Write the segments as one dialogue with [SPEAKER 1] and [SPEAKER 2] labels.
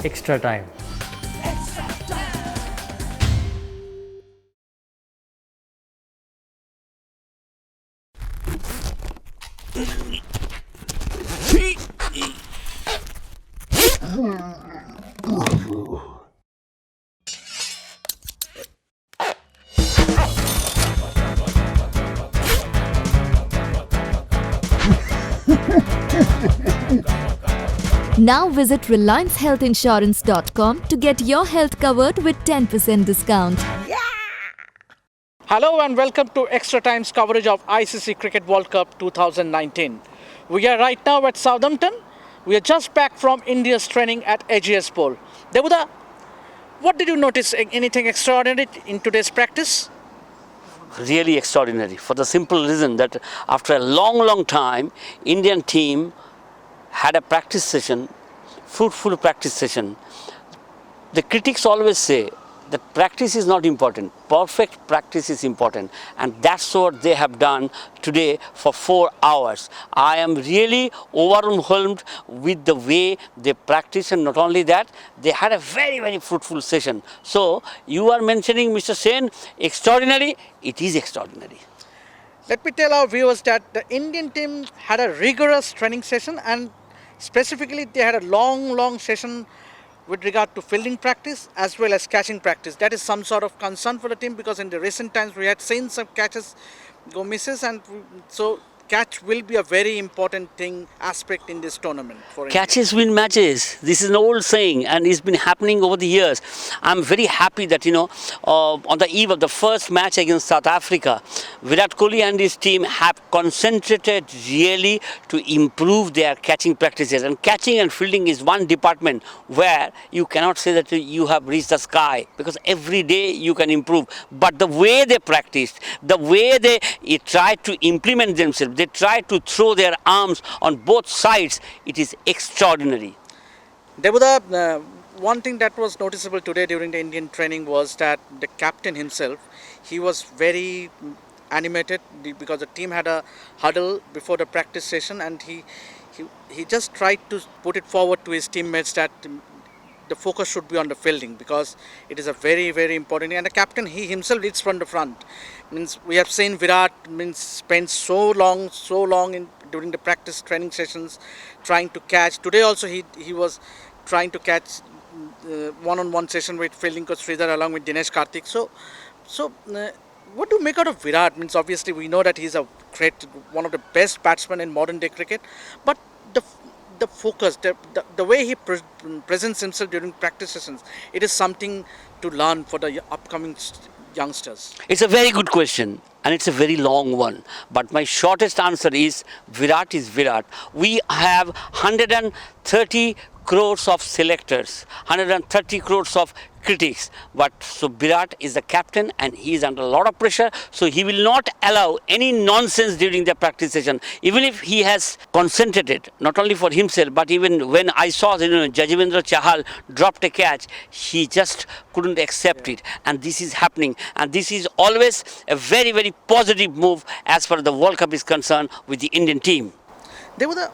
[SPEAKER 1] Extra time.
[SPEAKER 2] Now visit RelianceHealthInsurance.com to get your health covered with 10% discount.
[SPEAKER 3] Hello and welcome to Extra Time's coverage of ICC Cricket World Cup 2019. We are right now at Southampton. We are just back from India's training at AGS Bowl. Devuda, what did you notice? Anything extraordinary in today's practice?
[SPEAKER 4] Really extraordinary for the simple reason that after a long time, Indian team had a practice session, fruitful practice session. The critics always say that practice is not important, perfect practice is important, and that's what they have done today for 4 hours. I am really overwhelmed with the way they practice, and not only that, they had a very fruitful session. So you are mentioning, Mr. Sen, extraordinary, it is extraordinary.
[SPEAKER 3] Let me tell our viewers that the Indian team had a rigorous training session, and specifically they had a long session with regard to fielding practice as well as catching practice. That is some sort of concern for the team, because in the recent times we had seen some catches go misses, and so catch will be a very important aspect in this tournament for India.
[SPEAKER 4] Catches win matches. This is an old saying, and it's been happening over the years. I'm very happy that, on the eve of the first match against South Africa, Virat Kohli and his team have concentrated really to improve their catching practices. And catching and fielding is one department where you cannot say that you have reached the sky, because every day you can improve. But the way they practiced, the way they tried to implement themselves, they try to throw their arms on both sides. It is extraordinary.
[SPEAKER 3] Devuda, one thing that was noticeable today during the Indian training was that the captain himself, he was very animated because the team had a huddle before the practice session, and he just tried to put it forward to his teammates that the focus should be on the fielding, because it is a very important, and the captain, he himself leads from the front. Means we have seen Virat spend so long during the practice training sessions trying to catch. Today also he was trying to catch one-on-one session with fielding coach Sridhar along with Dinesh Karthik. So what do you make out of Virat? Means obviously we know that he's a great, one of the best batsmen in modern day cricket, but the focus, the way he presents himself during practice sessions, it is something to learn for the upcoming youngsters.
[SPEAKER 4] It's a very good question, and it's a very long one. But my shortest answer is Virat is Virat. We have 130 crores of selectors, 130 crores of critics, but so Virat is the captain and he is under a lot of pressure, so he will not allow any nonsense during the practice session. Even if he has concentrated not only for himself, but even when I saw Jajivendra Chahal dropped a catch, he just couldn't accept it, and this is happening, and this is always a very positive move as far as the World Cup is concerned with the Indian team.
[SPEAKER 3] They were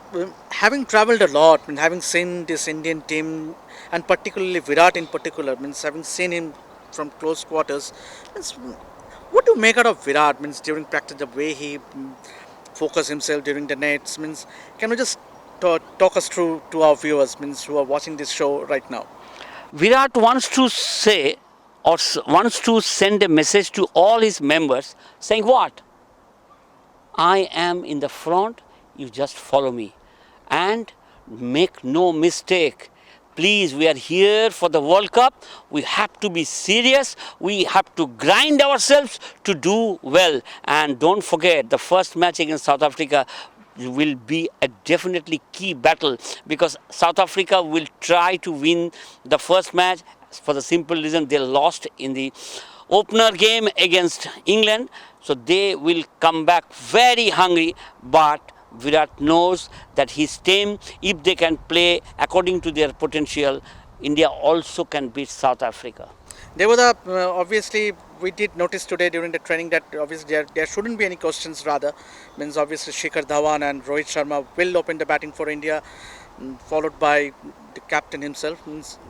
[SPEAKER 3] having travelled a lot, and having seen this Indian team, and particularly Virat in particular, means having seen him from close quarters. Means, what do you make out of Virat? Means during practice, the way he focused himself during the nets. Means, can you just talk us through to our viewers, means who are watching this show right now?
[SPEAKER 4] Virat wants to say or wants to send a message to all his members saying what? I am in the front. You just follow me, and make no mistake. Please, we are here for the World Cup. We have to be serious. We have to grind ourselves to do well. And don't forget, the first match against South Africa will be a definitely key battle, because South Africa will try to win the first match for the simple reason they lost in the opener game against England. So they will come back very hungry, but Virat knows that his team, if they can play according to their potential, India also can beat South Africa.
[SPEAKER 3] There were obviously we did notice today during the training that obviously there shouldn't be any questions, rather means obviously Shikhar Dhawan and Rohit Sharma will open the batting for India, followed by the captain himself.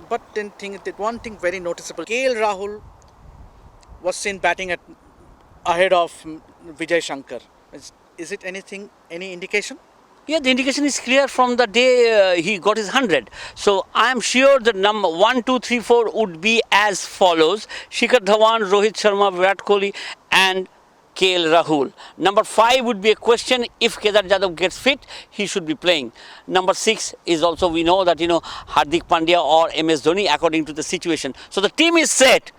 [SPEAKER 3] But then one thing very noticeable, KL Rahul was seen batting ahead of Vijay Shankar. Is it any indication?
[SPEAKER 4] Yeah, the indication is clear from the day he got his 100. So I am sure the number 1, 2, 3, 4 would be as follows: Shikhar Dhawan, Rohit Sharma, Virat Kohli, and KL Rahul. Number 5 would be a question: if Kedar Jadhav gets fit, he should be playing. Number 6 is also, we know that Hardik Pandya or MS Dhoni, according to the situation. So the team is set.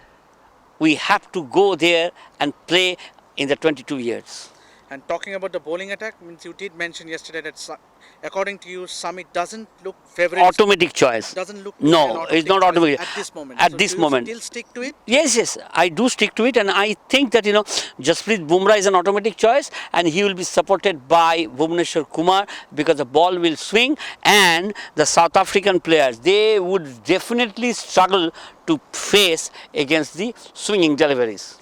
[SPEAKER 4] We have to go there and play in the 22 years.
[SPEAKER 3] And talking about the bowling attack, you did mention yesterday that according to you, Samit doesn't look favourite.
[SPEAKER 4] Automatic choice.
[SPEAKER 3] Doesn't look.
[SPEAKER 4] No, it's not automatic.
[SPEAKER 3] At this moment.
[SPEAKER 4] At
[SPEAKER 3] So
[SPEAKER 4] this
[SPEAKER 3] do you
[SPEAKER 4] moment.
[SPEAKER 3] still stick to it?
[SPEAKER 4] Yes, I do stick to it, and I think that Jasprit Bumrah is an automatic choice, and he will be supported by Bhuvneshwar Kumar, because the ball will swing, and the South African players, they would definitely struggle to face against the swinging deliveries.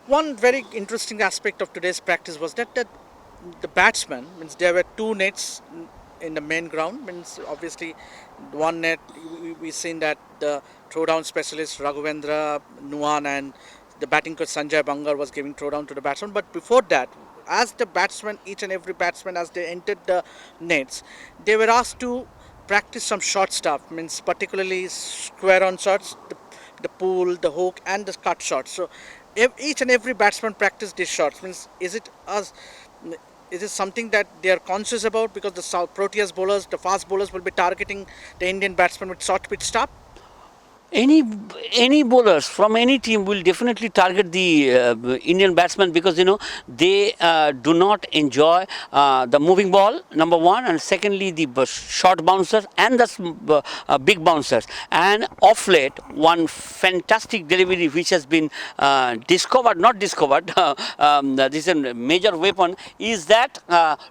[SPEAKER 3] One very interesting aspect of today's practice was that the batsmen, there were 2 nets in the main ground. Obviously one net, we seen that the throwdown specialist Raghavendra Nuwan and the batting coach Sanjay Bangar was giving throwdown to the batsman. But before that, as the batsman, each and every batsman, as they entered the nets, they were asked to practice some short stuff, particularly square on shots, the pull, the hook, and the cut shots. So each and every batsman practiced these shots. Is it something that they are conscious about, because the Proteas bowlers, the fast bowlers, will be targeting the Indian batsman with short pitch stop?
[SPEAKER 4] Any bowlers from any team will definitely target the Indian batsmen, because they do not enjoy the moving ball, number one, and secondly the short bouncers and the big bouncers. And off late, one fantastic delivery which has been this is a major weapon, is that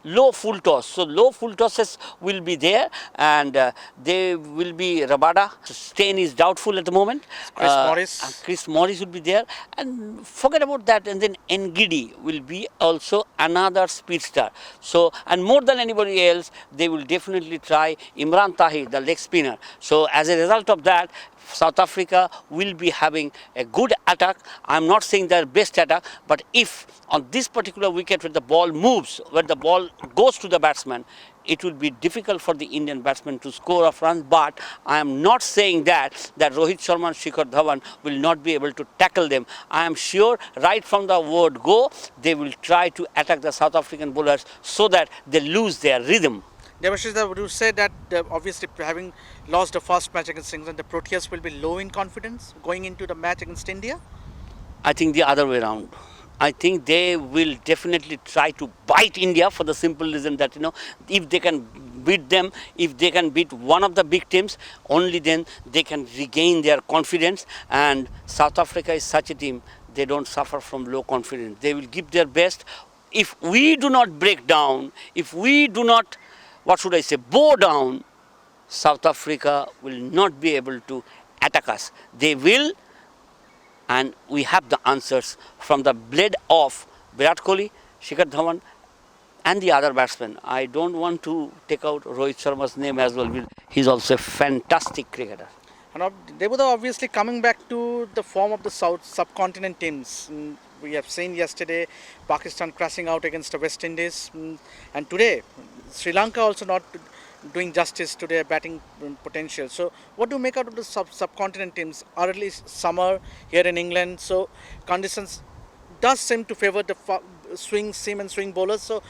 [SPEAKER 4] low full toss. So low full tosses will be there, and they will be Rabada. Stain is doubtful at the moment. Chris Morris would be there, and forget about that. And then Ngidi will be also another speed star. So, and more than anybody else, they will definitely try Imran Tahir, the leg spinner. So as a result of that, South Africa will be having a good attack. I'm not saying their best attack, but if on this particular wicket where the ball moves, where the ball goes to the batsman, it will be difficult for the Indian batsmen to score off runs. But I am not saying that Rohit Sharma and Shikhar Dhawan will not be able to tackle them. I am sure right from the word go, they will try to attack the South African bowlers so that they lose their rhythm.
[SPEAKER 3] Devashish, would you say that obviously having lost the first match against England, the Proteas will be low in confidence going into the match against India?
[SPEAKER 4] I think the other way around. I think they will definitely try to bite India, for the simple reason that if they can beat them, if they can beat one of the big teams, only then they can regain their confidence. And South Africa is such a team, they don't suffer from low confidence. They will give their best. If we do not break down, if we do not, bow down, South Africa will not be able to attack us. They will. And we have the answers from the blade of Virat Kohli, Shikhar Dhawan, and the other batsmen. I don't want to take out Rohit Sharma's name as well. He's also a fantastic cricketer.
[SPEAKER 3] And they were obviously coming back to the form of the South subcontinent teams. We have seen yesterday Pakistan crashing out against the West Indies, and today Sri Lanka also not doing justice to their batting potential. So what do you make out of the subcontinent teams? Early summer here in England, so conditions does seem to favour the seam and swing bowlers. So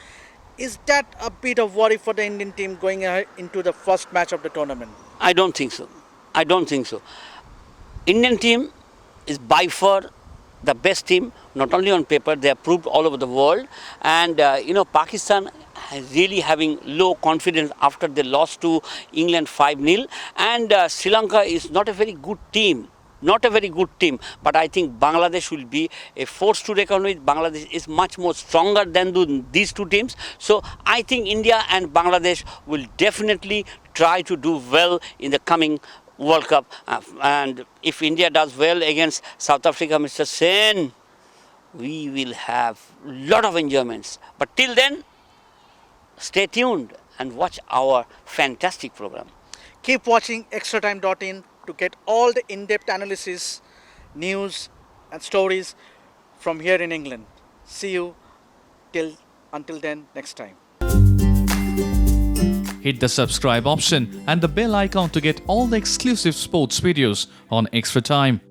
[SPEAKER 3] is that a bit of worry for the Indian team going into the first match of the tournament?
[SPEAKER 4] I don't think so. Indian team is by far the best team, not only on paper, they are proved all over the world. And Pakistan really having low confidence after they lost to England 5-0. And Sri Lanka is not a very good team. But I think Bangladesh will be a force to reckon with. Bangladesh is much more stronger than these two teams. So I think India and Bangladesh will definitely try to do well in the coming World Cup. And if India does well against South Africa, Mr. Sen, we will have a lot of enjoyments. But till then, stay tuned and watch our fantastic program.
[SPEAKER 3] Keep watching extratime.in to get all the in-depth analysis, news and stories from here in England. See you until then next time.
[SPEAKER 1] Hit the subscribe option and the bell icon to get all the exclusive sports videos on Extra Time.